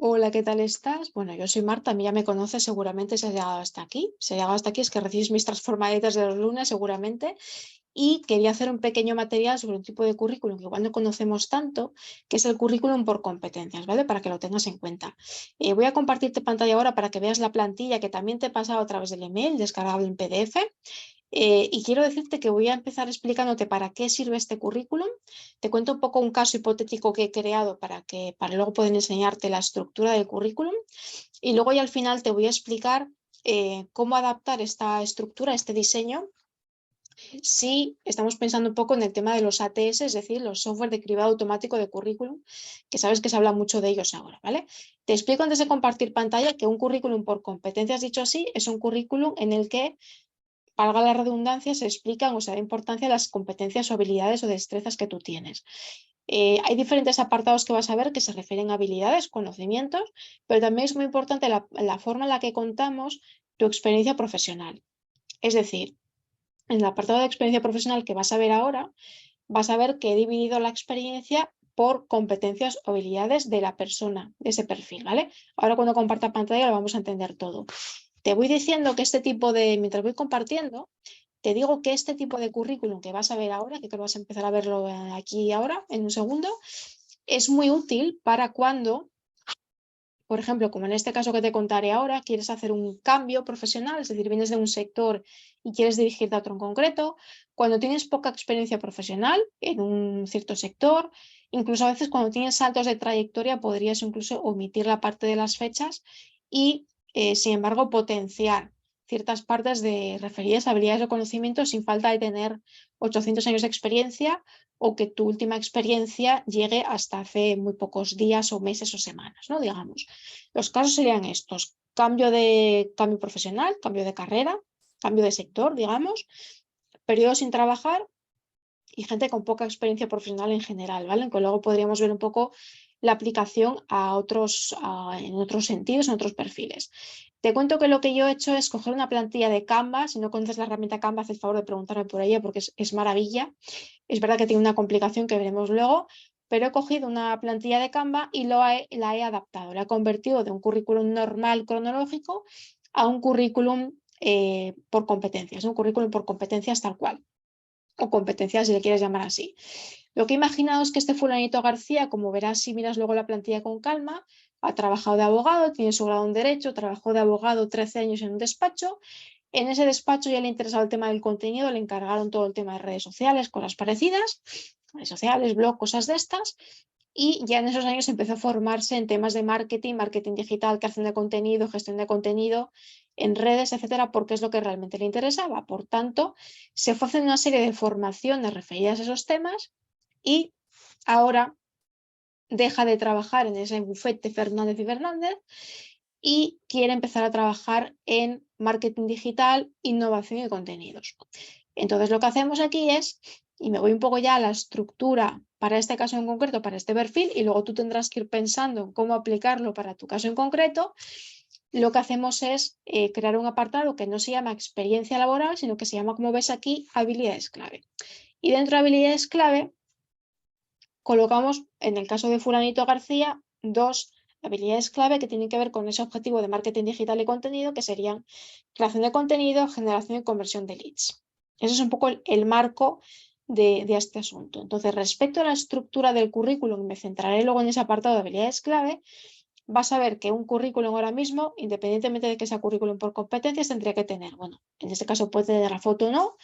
Hola, ¿qué tal estás? Bueno, yo soy Marta, a mí ya me conoces, seguramente si has llegado hasta aquí. Si has llegado hasta aquí es que recibes mis transformaditas de los lunes, seguramente. Y quería hacer un pequeño material sobre un tipo de currículum que igual no conocemos tanto, que es el currículum por competencias, ¿vale? Para que lo tengas en cuenta. Voy a compartirte pantalla ahora para que veas la plantilla que también te he pasado a través del email, descargable en PDF. Y quiero decirte que voy a empezar explicándote para qué sirve este currículum. Te cuento un poco un caso hipotético que he creado para luego poder enseñarte la estructura del currículum. Y luego ya al final te voy a explicar cómo adaptar esta estructura, este diseño, si estamos pensando un poco en el tema de los ATS, es decir, los software de cribado automático de currículum, que sabes que se habla mucho de ellos ahora, ¿vale? Te explico antes de compartir pantalla que un currículum por competencias, dicho así, es un currículum en el que, valga la redundancia, se explican o se da importancia a las competencias o habilidades o destrezas que tú tienes. Hay diferentes apartados que vas a ver que se refieren a habilidades, conocimientos, pero también es muy importante la forma en la que contamos tu experiencia profesional. Es decir, en el apartado de experiencia profesional que vas a ver ahora, vas a ver que he dividido la experiencia por competencias o habilidades de la persona, de ese perfil, ¿vale? Ahora cuando comparta pantalla lo vamos a entender todo. Te voy diciendo que mientras voy compartiendo, te digo que este tipo de currículum que vas a ver ahora, que creo que vas a empezar a verlo aquí y ahora, en un segundo, es muy útil para cuando, por ejemplo, como en este caso que te contaré ahora, quieres hacer un cambio profesional, es decir, vienes de un sector y quieres dirigirte a otro en concreto, cuando tienes poca experiencia profesional en un cierto sector, incluso a veces cuando tienes saltos de trayectoria podrías incluso omitir la parte de las fechas y, sin embargo, potenciar ciertas partes de referidas a habilidades o conocimientos sin falta de tener 800 años de experiencia o que tu última experiencia llegue hasta hace muy pocos días o meses o semanas, ¿no? Digamos. Los casos serían estos: cambio profesional, cambio de carrera, cambio de sector, digamos, periodo sin trabajar y gente con poca experiencia profesional en general, ¿vale? Que luego podríamos ver un poco la aplicación en otros sentidos, en otros perfiles. Te cuento que lo que yo he hecho es coger una plantilla de Canva. Si no conoces la herramienta Canva, haz el favor de preguntarme por ella porque es maravilla. Es verdad que tiene una complicación que veremos luego, pero he cogido una plantilla de Canva y la he adaptado. La he convertido de un currículum normal cronológico a un currículum por competencias, un currículum por competencias tal cual, o competencias si le quieres llamar así. Lo que he imaginado es que este fulanito García, como verás si miras luego la plantilla con calma, ha trabajado de abogado, tiene su grado en Derecho, trabajó de abogado 13 años en un despacho. En ese despacho ya le interesaba el tema del contenido, le encargaron todo el tema de redes sociales, cosas parecidas, redes sociales, blog, cosas de estas. Y ya en esos años empezó a formarse en temas de marketing, marketing digital, creación de contenido, gestión de contenido en redes, etcétera, porque es lo que realmente le interesaba. Por tanto, se fue haciendo una serie de formaciones referidas a esos temas y ahora deja de trabajar en ese bufete Fernández y Fernández y quiere empezar a trabajar en marketing digital, innovación y contenidos. Entonces lo que hacemos aquí es, y me voy un poco ya a la estructura para este caso en concreto, para este perfil, y luego tú tendrás que ir pensando en cómo aplicarlo para tu caso en concreto. Lo que hacemos es crear un apartado que no se llama experiencia laboral, sino que se llama, como ves aquí, habilidades clave. Y dentro de habilidades clave colocamos, en el caso de Fulanito García, dos habilidades clave que tienen que ver con ese objetivo de marketing digital y contenido, que serían creación de contenido, generación y conversión de leads. Ese es un poco el marco de este asunto. Entonces, respecto a la estructura del currículum, me centraré luego en ese apartado de habilidades clave. Vas a ver que un currículum ahora mismo, independientemente de que sea currículum por competencias, tendría que tener, bueno, en este caso puede tener la foto o no,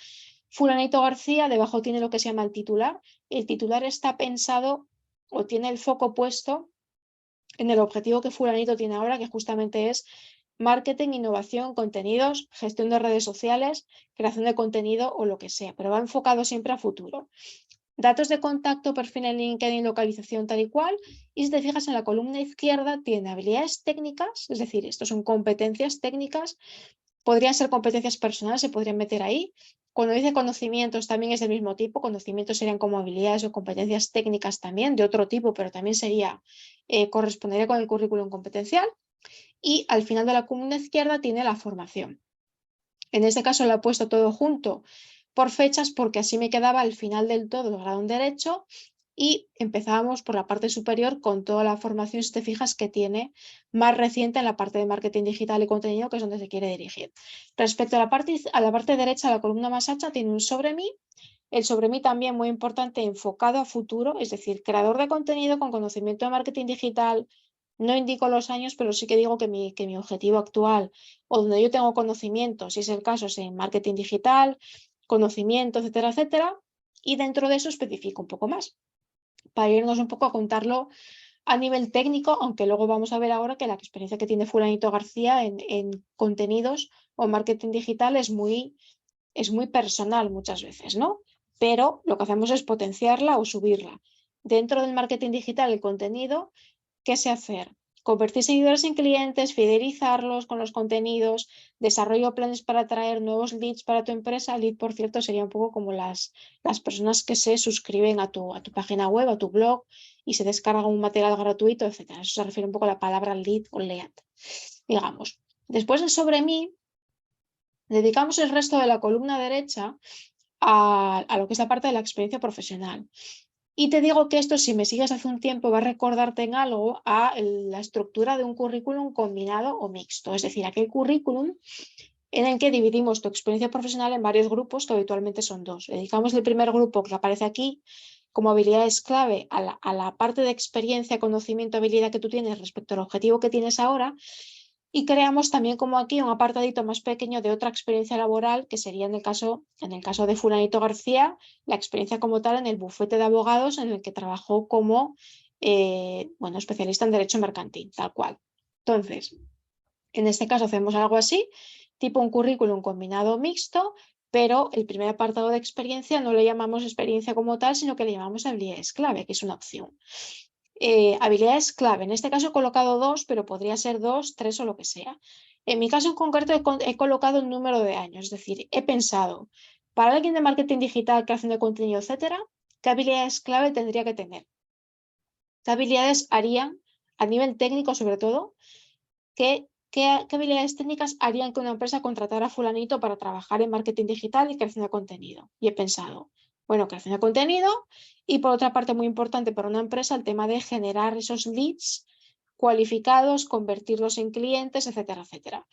Fulanito García, debajo tiene lo que se llama el titular. El titular está pensado o tiene el foco puesto en el objetivo que Fulanito tiene ahora, que justamente es marketing, innovación, contenidos, gestión de redes sociales, creación de contenido o lo que sea, pero va enfocado siempre a futuro. Datos de contacto, perfil en LinkedIn, localización tal y cual. Y si te fijas en la columna izquierda, tiene habilidades técnicas, es decir, estos son competencias técnicas. Podrían ser competencias personales, se podrían meter ahí. Cuando dice conocimientos también es del mismo tipo. Conocimientos serían como habilidades o competencias técnicas también, de otro tipo, pero también correspondería con el currículum competencial. Y al final de la columna izquierda tiene la formación. En este caso lo he puesto todo junto por fechas porque así me quedaba al final del todo el grado en Derecho y empezábamos por la parte superior con toda la formación, si te fijas, que tiene más reciente en la parte de marketing digital y contenido, que es donde se quiere dirigir. Respecto a la parte derecha, la columna más ancha tiene un sobre mí. El sobre mí también muy importante, enfocado a futuro, es decir, creador de contenido con conocimiento de marketing digital. No indico los años, pero sí que digo que mi objetivo actual o donde yo tengo conocimiento, si es el caso, es en marketing digital, conocimiento, etcétera, etcétera. Y dentro de eso especifico un poco más, para irnos un poco a contarlo a nivel técnico, aunque luego vamos a ver ahora que la experiencia que tiene Fulanito García en contenidos o marketing digital es muy personal muchas veces, ¿no? Pero lo que hacemos es potenciarla o subirla. Dentro del marketing digital, el contenido, ¿qué sé hacer? Convertir seguidores en clientes, fidelizarlos con los contenidos, desarrollo planes para atraer nuevos leads para tu empresa. Lead, por cierto, sería un poco como las personas que se suscriben a tu página web, a tu blog y se descargan un material gratuito, etc. Eso se refiere un poco a la palabra lead o lead, digamos. Después de sobre mí, dedicamos el resto de la columna derecha a lo que es la parte de la experiencia profesional. Y te digo que esto, si me sigues hace un tiempo, va a recordarte en algo a la estructura de un currículum combinado o mixto, es decir, aquel currículum en el que dividimos tu experiencia profesional en varios grupos, que habitualmente son dos. Dedicamos el primer grupo que aparece aquí como habilidades clave a la parte de experiencia, conocimiento, habilidad que tú tienes respecto al objetivo que tienes ahora. Y creamos también como aquí un apartadito más pequeño de otra experiencia laboral, que sería en el caso de Fulanito García, la experiencia como tal en el bufete de abogados en el que trabajó como especialista en derecho mercantil, tal cual. Entonces, en este caso hacemos algo así, tipo un currículum combinado mixto, pero el primer apartado de experiencia no le llamamos experiencia como tal, sino que le llamamos habilidades clave, que es una opción. Habilidades clave. En este caso he colocado dos, pero podría ser dos, tres o lo que sea. En mi caso en concreto he colocado un número de años, es decir, he pensado, para alguien de marketing digital, creación de contenido, etcétera, ¿qué habilidades clave tendría que tener? ¿Qué habilidades harían, a nivel técnico sobre todo, qué habilidades técnicas harían que una empresa contratara a fulanito para trabajar en marketing digital y creación de contenido? Y he pensado, bueno, creación de contenido y por otra parte muy importante para una empresa el tema de generar esos leads cualificados, convertirlos en clientes, etcétera, etcétera.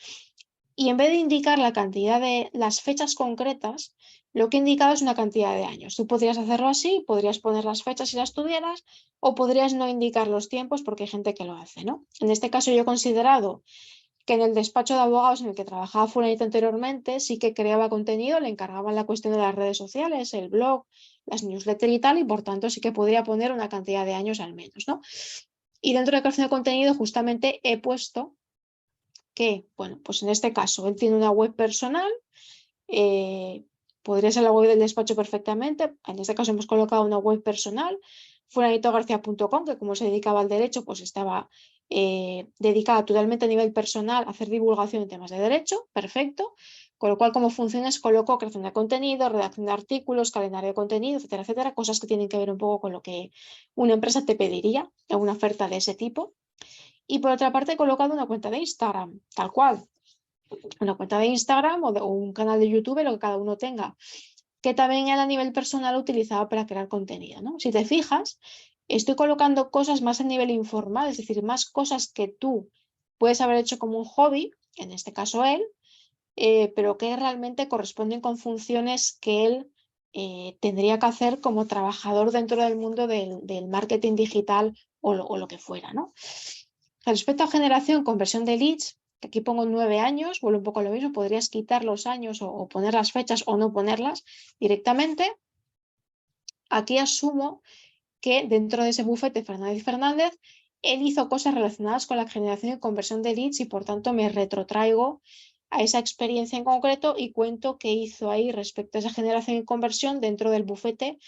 Y en vez de indicar la cantidad de las fechas concretas, lo que he indicado es una cantidad de años. Tú podrías hacerlo así, podrías poner las fechas si las tuvieras, o podrías no indicar los tiempos porque hay gente que lo hace, ¿no? En este caso yo he considerado que en el despacho de abogados en el que trabajaba fulanito anteriormente sí que creaba contenido, le encargaban la cuestión de las redes sociales, el blog, las newsletters y tal, y por tanto sí que podría poner una cantidad de años al menos, ¿no? Y dentro de creación de contenido justamente he puesto que, bueno, pues en este caso él tiene una web personal, eh, podría ser la web del despacho perfectamente, en este caso hemos colocado una web personal, fulanitogarcía.com, que como se dedicaba al derecho, pues estaba dedicada totalmente a nivel personal a hacer divulgación en temas de derecho, perfecto, con lo cual como funciones coloco creación de contenido, redacción de artículos, calendario de contenido, etcétera, etcétera, cosas que tienen que ver un poco con lo que una empresa te pediría en una oferta de ese tipo. Y por otra parte he colocado una cuenta de Instagram, tal cual, una cuenta de Instagram o un canal de YouTube, lo que cada uno tenga, que también él a nivel personal utilizaba para crear contenido, ¿no? Si te fijas, estoy colocando cosas más a nivel informal, es decir, más cosas que tú puedes haber hecho como un hobby, en este caso él, pero que realmente corresponden con funciones que él tendría que hacer como trabajador dentro del mundo del marketing digital o lo que fuera, ¿no? Respecto a generación, conversión de leads, que aquí pongo 9 años, vuelvo un poco a lo mismo, podrías quitar los años o poner las fechas o no ponerlas directamente. Aquí asumo que dentro de ese bufete Fernández Fernández, él hizo cosas relacionadas con la generación y conversión de leads y por tanto me retrotraigo a esa experiencia en concreto y cuento qué hizo ahí respecto a esa generación y conversión dentro del bufete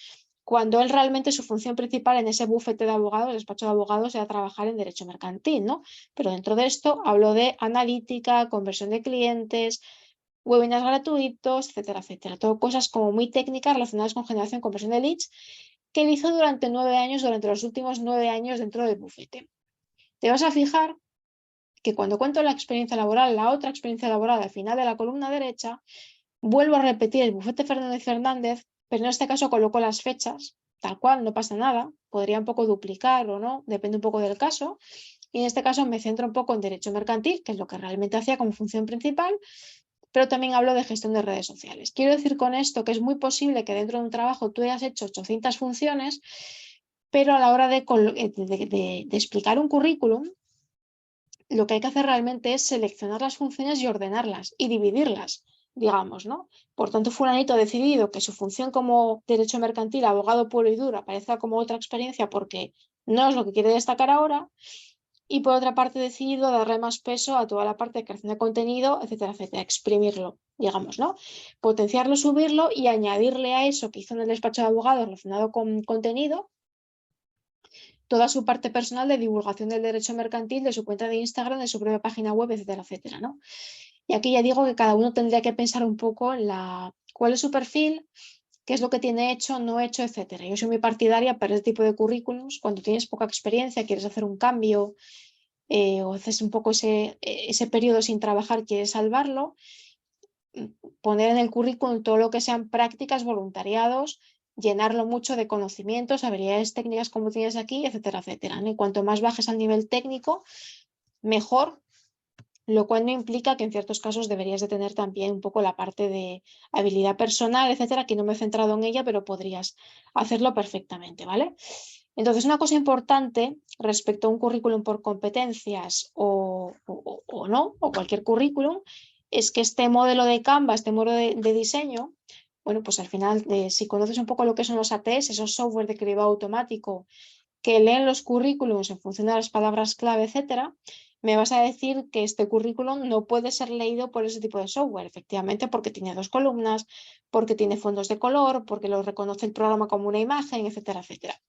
cuando él realmente su función principal en ese bufete de abogados, despacho de abogados, era trabajar en derecho mercantil, ¿no? Pero dentro de esto hablo de analítica, conversión de clientes, webinars gratuitos, etcétera, etcétera. Todo cosas como muy técnicas relacionadas con generación y conversión de leads que él hizo durante 9 años, durante los últimos 9 años dentro del bufete. Te vas a fijar que cuando cuento la experiencia laboral, la otra experiencia laboral al final de la columna derecha, vuelvo a repetir el bufete Fernández Fernández, pero en este caso coloco las fechas, tal cual, no pasa nada. podría un poco duplicar o no, depende un poco del caso. Y en este caso me centro un poco en derecho mercantil, que es lo que realmente hacía como función principal, pero también hablo de gestión de redes sociales. Quiero decir con esto que es muy posible que dentro de un trabajo tú hayas hecho 800 funciones, pero a la hora de explicar un currículum, lo que hay que hacer realmente es seleccionar las funciones y ordenarlas y dividirlas, digamos, ¿no? Por tanto, fulanito ha decidido que su función como derecho mercantil, abogado puro y duro, aparezca como otra experiencia porque no es lo que quiere destacar ahora, y por otra parte he decidido darle más peso a toda la parte de creación de contenido, etcétera, etcétera, exprimirlo, digamos, ¿no? Potenciarlo, subirlo y añadirle a eso que hizo en el despacho de abogados relacionado con contenido, toda su parte personal de divulgación del derecho mercantil, de su cuenta de Instagram, de su propia página web, etcétera, etcétera, ¿no? Y aquí ya digo que cada uno tendría que pensar un poco en cuál es su perfil, qué es lo que tiene hecho, no hecho, etcétera. Yo soy muy partidaria para este tipo de currículums. Cuando tienes poca experiencia, quieres hacer un cambio o haces un poco ese periodo sin trabajar, quieres salvarlo, poner en el currículum todo lo que sean prácticas, voluntariados, llenarlo mucho de conocimientos, habilidades técnicas como tienes aquí, etcétera, etcétera, ¿no? Y cuanto más bajes al nivel técnico, mejor, lo cual no implica que en ciertos casos deberías de tener también un poco la parte de habilidad personal, etcétera, que no me he centrado en ella, pero podrías hacerlo perfectamente, ¿vale? Entonces, una cosa importante respecto a un currículum por competencias o no, o cualquier currículum, es que este modelo de Canva, este modelo de diseño, bueno, pues al final, si conoces un poco lo que son los ATS, esos software de cribado automático que leen los currículums en función de las palabras clave, etcétera, me vas a decir que este currículum no puede ser leído por ese tipo de software, efectivamente, porque tiene dos columnas, porque tiene fondos de color, porque lo reconoce el programa como una imagen, etcétera, etcétera.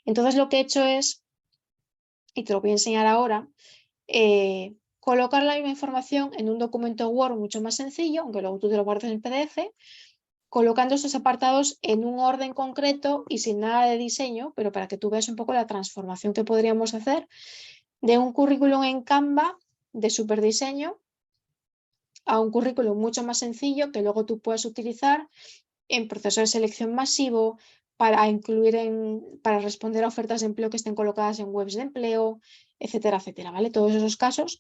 Entonces lo que he hecho es, y te lo voy a enseñar ahora, colocar la misma información en un documento Word mucho más sencillo, aunque luego tú te lo guardes en PDF, colocando esos apartados en un orden concreto y sin nada de diseño, pero para que tú veas un poco la transformación que podríamos hacer de un currículum en Canva de superdiseño a un currículum mucho más sencillo que luego tú puedes utilizar en procesos de selección masivo para responder a ofertas de empleo que estén colocadas en webs de empleo, etcétera, etcétera, ¿vale? Todos esos casos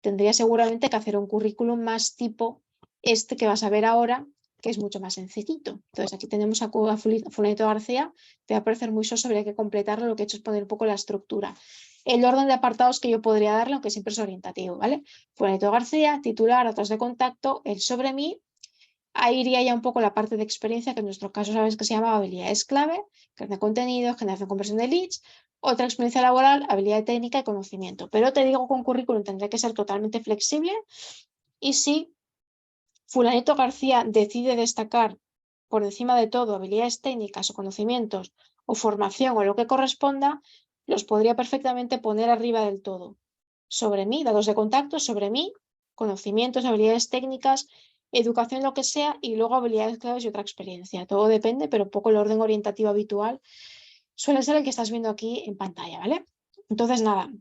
tendría seguramente que hacer un currículum más tipo este que vas a ver ahora, que es mucho más sencillito. Entonces aquí tenemos a Fulanito García, te va a parecer muy soso, habría que completarlo, lo que he hecho es poner un poco la estructura. El orden de apartados que yo podría darle, aunque siempre es orientativo, ¿vale? Fulanito García, titular, datos de contacto, el sobre mí. Ahí iría ya un poco la parte de experiencia, que en nuestro caso sabes que se llama habilidades clave, creación de contenido, generación de conversión de leads, otra experiencia laboral, habilidad técnica y conocimiento. Pero te digo que un currículum tendría que ser totalmente flexible y si Fulanito García decide destacar por encima de todo habilidades técnicas o conocimientos o formación o lo que corresponda, los podría perfectamente poner arriba del todo. Sobre mí, datos de contacto, sobre mí, conocimientos, habilidades técnicas, educación, lo que sea, y luego habilidades claves y otra experiencia. Todo depende, pero un poco el orden orientativo habitual suele ser el que estás viendo aquí en pantalla, ¿vale? Entonces, nada,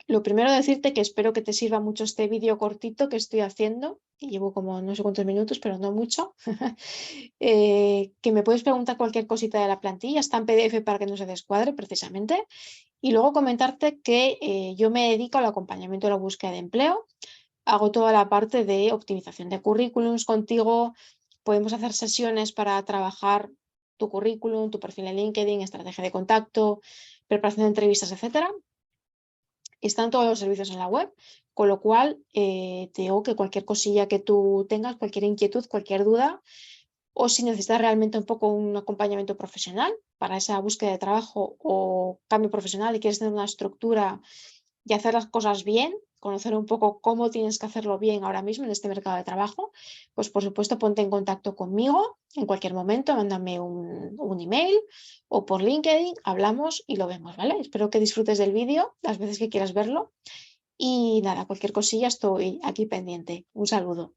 lo primero decirte que espero que te sirva mucho este vídeo cortito que estoy haciendo, que llevo como no sé cuántos minutos, pero no mucho. Que me puedes preguntar cualquier cosita de la plantilla, está en PDF para que no se descuadre precisamente. Y luego comentarte que yo me dedico al acompañamiento de la búsqueda de empleo, hago toda la parte de optimización de currículums contigo, podemos hacer sesiones para trabajar tu currículum, tu perfil en LinkedIn, estrategia de contacto, preparación de entrevistas, etcétera. Están todos los servicios en la web, con lo cual te digo que cualquier cosilla que tú tengas, cualquier inquietud, cualquier duda, o si necesitas realmente un poco un acompañamiento profesional para esa búsqueda de trabajo o cambio profesional y quieres tener una estructura y hacer las cosas bien, conocer un poco cómo tienes que hacerlo bien ahora mismo en este mercado de trabajo, pues por supuesto ponte en contacto conmigo en cualquier momento, mándame un email o por LinkedIn, hablamos y lo vemos, ¿vale? Espero que disfrutes del vídeo las veces que quieras verlo y nada, cualquier cosilla estoy aquí pendiente. Un saludo.